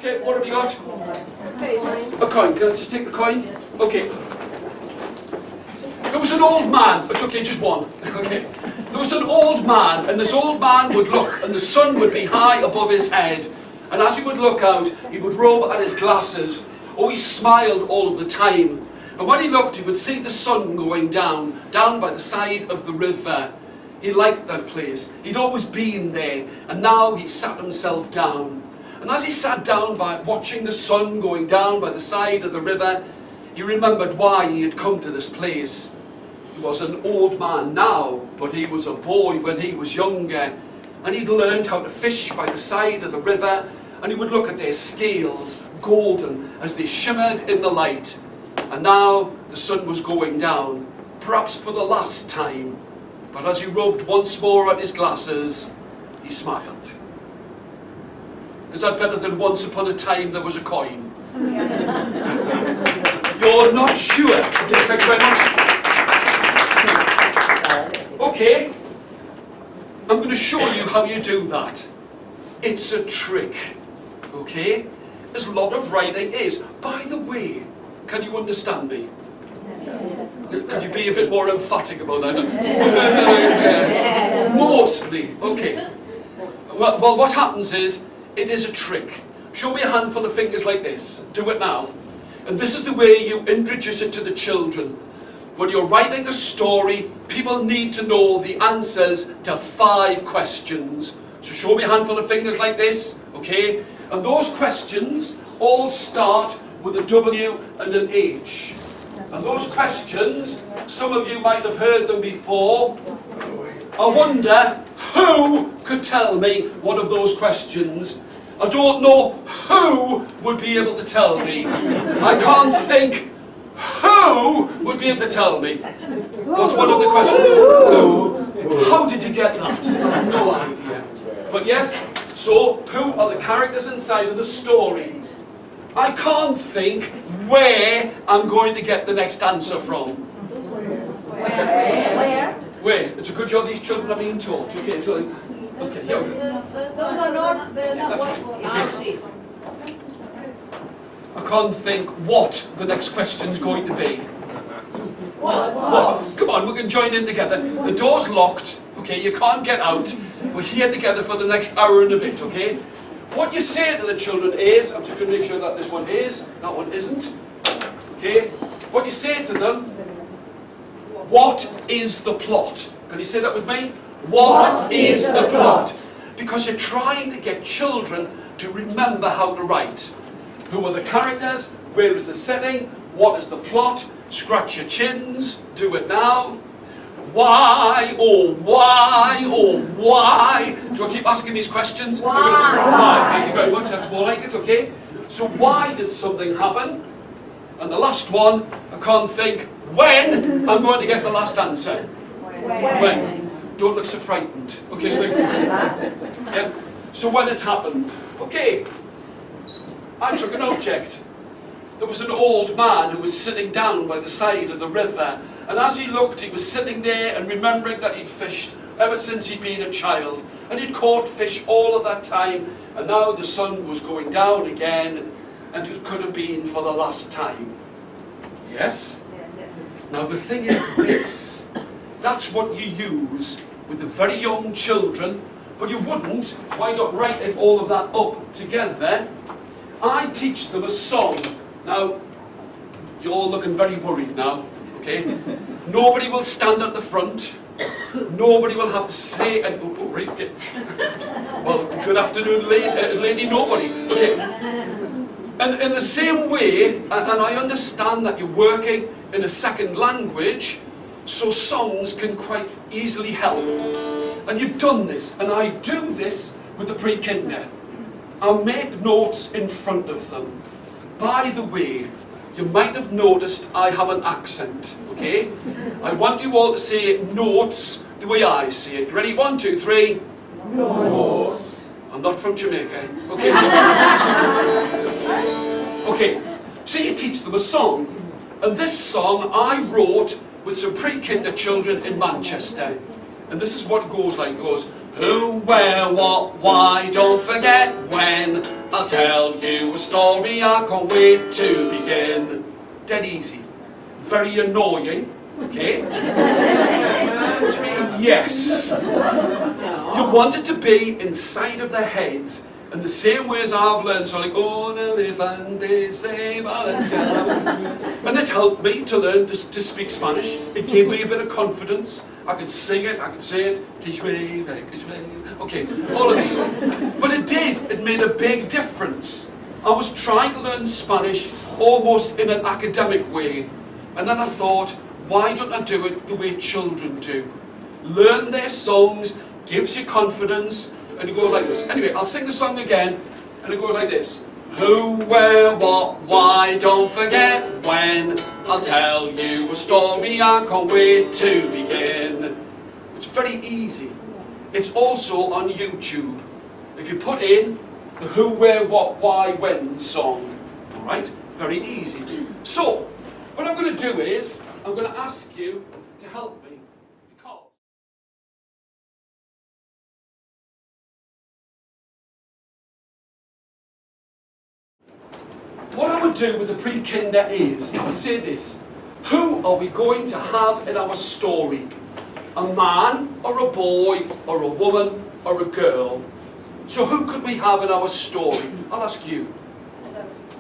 Okay, what have you got? A coin. Can I just take the coin? Okay. There was an old man. It's okay, just one. Okay. There was an old man, and this old man would look, and the sun would be high above his head. And as he would look out, he would rub at his glasses. Oh, he smiled all of the time. And when he looked, he would see the sun going down by the side of the river. He liked that place. He'd always been there, and now he sat himself down. And as he sat down by watching the sun going down by the side of the river, he remembered why he had come to this place. He was an old man now, but he was a boy when he was younger. And he'd learned how to fish by the side of the river, and he would look at their scales, golden, as they shimmered in the light. And now the sun was going down, perhaps for the last time. But as he rubbed once more at his glasses, he smiled. Is that better than once upon a time there was a coin? You're not sure. Okay, thank you very much. Okay, I'm going to show you how you do that. It's a trick. Okay? As a lot of writing is. By the way, can you understand me? Could you be a bit more emphatic about that? Mostly. Okay. Well, what happens is, it is a trick. Show me a handful of fingers like this. Do it now. And this is the way you introduce it to the children. When you're writing a story, people need to know the answers to 5 questions. So show me a handful of fingers like this, okay? And those questions all start with a W and an H. And those questions, some of you might have heard them before. I wonder who could tell me one of those questions. I don't know who would be able to tell me. I can't think who would be able to tell me. What's one of the questions? Who? How did you get that? No idea. But yes, so who are the characters inside of the story? I can't think where I'm going to get the next answer from. Where? It's a good job these children are being taught. Okay, so okay, yeah. Those are not, they're not That's right. okay. I can't think what the next question's going to be. What? Come on, we can join in together. The door's locked, okay, you can't get out. We're here together for the next hour and a bit, okay? What you say to the children is, I'm just going to make sure that this one is, that one isn't. Okay? What you say to them, what is the plot? Can you say that with me? What is the plot? Because you're trying to get children to remember how to write. Who are the characters? Where is the setting? What is the plot? Scratch your chins. Do it now. Why, oh why, oh why? Do I keep asking these questions? Why? Why? Thank you very much, that's more like it, okay? So why did something happen? And the last one, I can't think when I'm going to get the last answer. When? Don't look so frightened. Okay, yeah. So when it happened. Okay. I took an object. There was an old man who was sitting down by the side of the river. And as he looked, he was sitting there and remembering that he'd fished ever since he'd been a child. And he'd caught fish all of that time. And now the sun was going down again. And it could have been for the last time. Yes? Now the thing is this. That's what you use with the very young children. But you wouldn't wind up writing all of that up together. I teach them a song. Now, you're all looking very worried now. Okay? Nobody will stand at the front. Nobody will have to say, and, oh, right, okay. Well, good afternoon, lady nobody. Okay. And in the same way, and I understand that you're working in a second language, so songs can quite easily help. And you've done this, and I do this with the pre-kinder. I'll make notes in front of them. By the way, you might have noticed I have an accent, okay? I want you all to say notes the way I say it. Ready? 1, 2, 3. Notes. I'm not from Jamaica. Okay. Okay. So you teach them a song. And this song I wrote with some pre-kinder children in Manchester. And this is what it goes like. It goes, who, where, what, why, don't forget when. I'll tell you a story I can't wait to begin. Dead easy. Very annoying, okay? What do you mean, yes? You want it to be inside of their heads in the same way as I've learned, so like, oh, the elephant is say Valenciano. And it helped me to learn to speak Spanish. It gave me a bit of confidence. I could sing it, I could say it. Okay, all of these. But it did, it made a big difference. I was trying to learn Spanish almost in an academic way. And then I thought, why don't I do it the way children do? Learn their songs, gives you confidence, and you go like this. Anyway, I'll sing the song again, and it goes like this. Who, where, what, why, don't forget when. I'll tell you a story I can't wait to begin. It's very easy. It's also on YouTube. If you put in the who, where, what, why, when song, alright? Very easy. So, what I'm going to do is, I'm going to ask you to help me. What I would do with the pre-kinder is, I would say this. Who are we going to have in our story? A man, or a boy, or a woman, or a girl? So who could we have in our story? I'll ask you.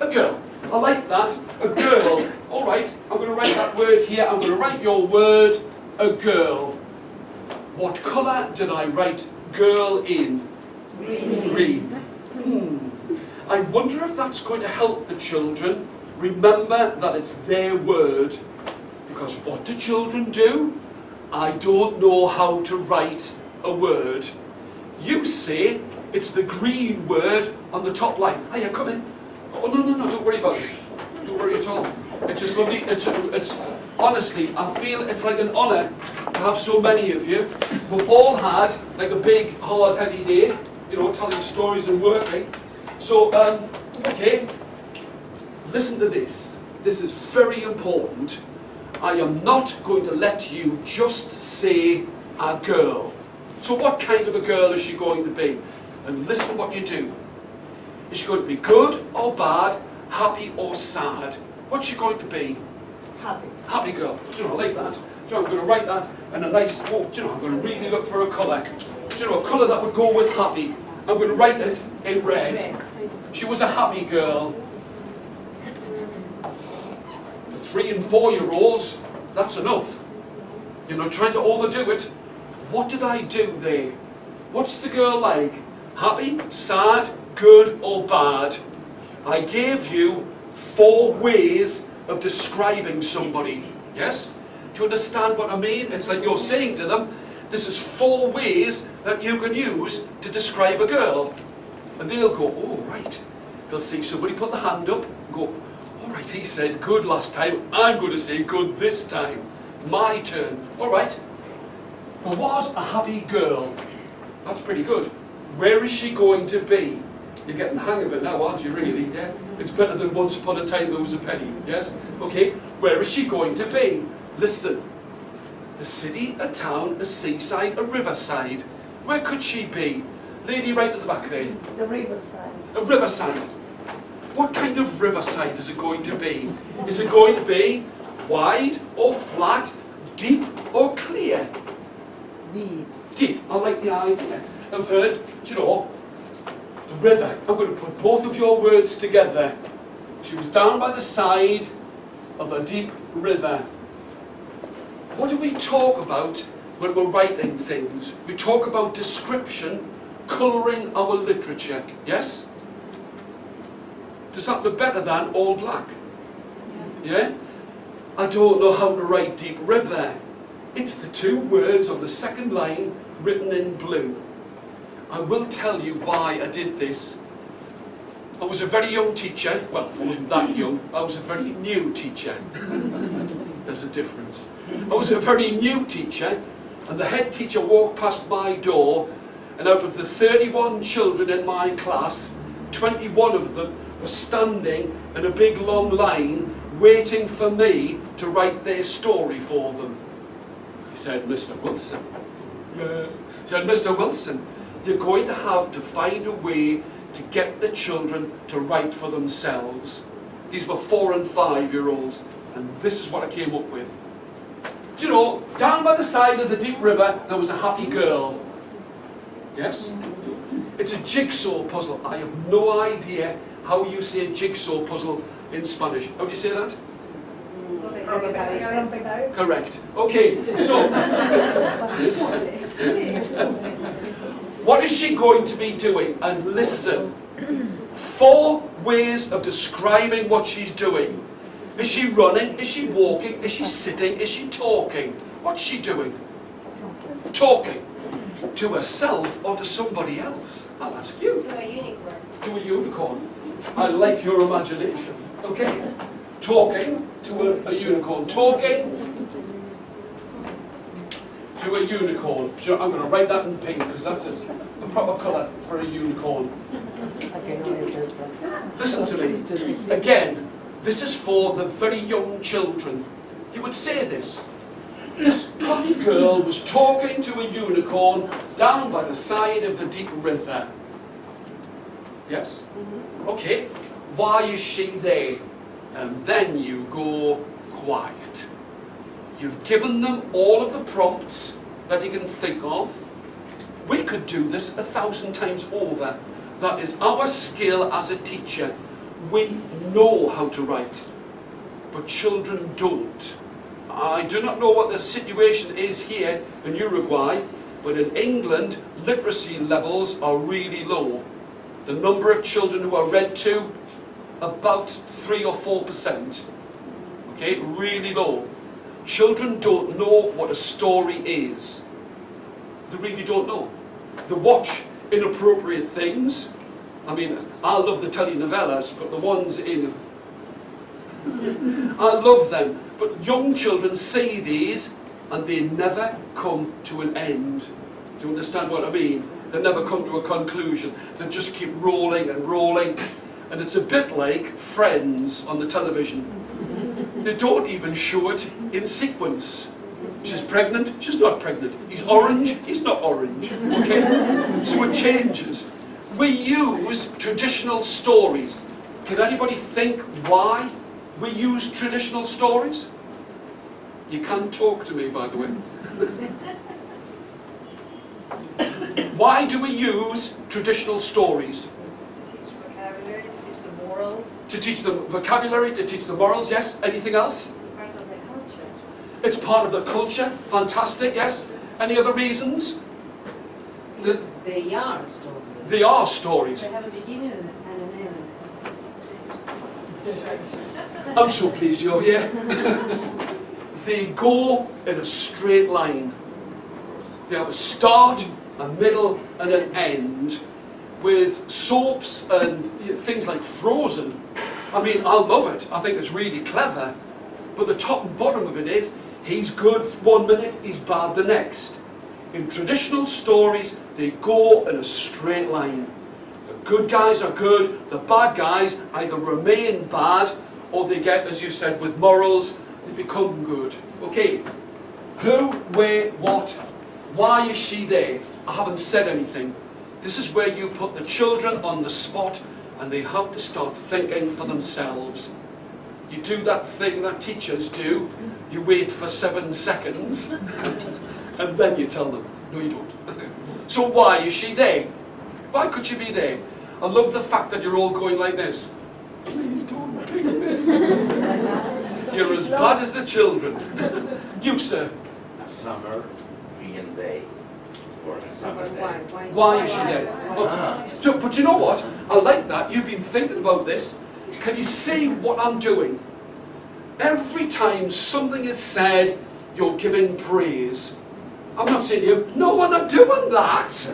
A girl. I like that. A girl. All right, I'm going to write that word here. I'm going to write your word, a girl. What colour did I write girl in? Green. Green. I wonder if that's going to help the children remember that it's their word. Because what do children do? I don't know how to write a word. You say it's the green word on the top line. Hiya, come in. Oh, no, don't worry about it. Don't worry at all. It's just lovely. It's honestly, I feel it's like an honour to have so many of you. We've all had like a big, hard-headed day, you know, telling stories and working. So, okay, listen to this. This is very important. I am not going to let you just say a girl. So what kind of a girl is she going to be? And listen what you do. Is she going to be good or bad, happy or sad? What's she going to be? Happy. Happy girl. Do you know, I like that. Do you know, I'm going to write that in a nice, oh, do you know, I'm going to really look for a colour. Do you know, a colour that would go with happy. I'm going to write it in red. She was a happy girl. For 3 and 4-year-olds, that's enough. You're not trying to overdo it. What did I do there? What's the girl like? Happy, sad, good or bad? I gave you 4 ways of describing somebody. Yes? Do you understand what I mean? It's like you're saying to them, this is 4 ways that you can use to describe a girl. And they'll go, oh, right. They'll see somebody put the hand up and go, all right, he said good last time. I'm going to say good this time. My turn. All right. There was a happy girl. That's pretty good. Where is she going to be? You're getting the hang of it now, aren't you, really? Yeah? It's better than once upon a time there was a penny. Yes? Okay. Where is she going to be? Listen. A city, a town, a seaside, a riverside. Where could she be? Lady right at the back there. The riverside. A riverside. What kind of riverside is it going to be? Is it going to be wide or flat, deep or clear? Deep. Deep. I like the idea. I've heard, do you know, the river. I'm going to put both of your words together. She was down by the side of a deep river. What do we talk about when we're writing things? We talk about description, colouring our literature, yes? Does that look better than all black? Yeah? I don't know how to write deep river. It's the 2 words on the second line written in blue. I will tell you why I did this. I was a very young teacher. Well, I wasn't that young. I was a very new teacher. There's a difference. I was a very new teacher, and the head teacher walked past my door, and out of the 31 children in my class, 21 of them were standing in a big long line waiting for me to write their story for them. He said, Mr. Wilson, you're going to have to find a way to get the children to write for themselves. These were 4 and 5-year-olds, and this is what I came up with. Do you know, down by the side of the deep river, there was a happy girl. Yes? It's a jigsaw puzzle. I have no idea how you say jigsaw puzzle in Spanish. How do you say that? Correct. Okay, so what is she going to be doing? And listen, 4 ways of describing what she's doing. Is she running? Is she walking? Is she sitting? Is she talking? What's she doing? Talking. To herself or to somebody else? I'll ask you. To a unicorn. To a unicorn. I like your imagination. Okay. Talking to a unicorn. Talking to a unicorn. Do you know, I'm going to write that in pink because that's the proper colour for a unicorn. Listen to me. Again, this is for the very young children. You would say this. This happy girl was talking to a unicorn down by the side of the deep river. Yes? Okay. Why is she there? And then you go quiet. You've given them all of the prompts that you can think of. We could do this 1,000 times over. That is our skill as a teacher. We know how to write, but children don't. I do not know what the situation is here in Uruguay, but in England, literacy levels are really low. The number of children who are read to, about 3 or 4%. Okay, really low. Children don't know what a story is. They really don't know. They watch inappropriate things. I mean, I love the telenovelas, but the ones in... I love them. But young children see these and they never come to an end. Do you understand what I mean? They never come to a conclusion. They just keep rolling and rolling. And it's a bit like Friends on the television. They don't even show it in sequence. She's pregnant, she's not pregnant. He's orange, he's not orange. Okay? So it changes. We use traditional stories. Can anybody think why we use traditional stories? You can't talk to me, by the way. Why do we use traditional stories? To teach vocabulary, to teach the morals. To teach the vocabulary, to teach the morals, yes. Anything else? Part of the culture. It's part of the culture. Fantastic, yes. Any other reasons? They are stories. They are stories. They have a beginning and an end. I'm so pleased you're here. They go in a straight line. They have a start, a middle and an end. With soaps and things like Frozen. I mean, I love it. I think it's really clever. But the top and bottom of it is, he's good 1 minute, he's bad the next. In traditional stories, they go in a straight line. The good guys are good, the bad guys either remain bad, or they get, as you said, with morals, they become good. Okay, who, where, what, why is she there? I haven't said anything. This is where you put the children on the spot and they have to start thinking for themselves. You do that thing that teachers do. You wait for 7 seconds and then you tell them. No, you don't. So why is she there? Why could she be there? I love the fact that you're all going like this. Please don't pick me. You're as bad as the children. You, sir. A summer green day. Or a summer day. Why is she there? Oh, but you know what? I like that. You've been thinking about this. Can you see what I'm doing? Every time something is said, you're giving praise. I'm not saying to you, no, we're not doing that.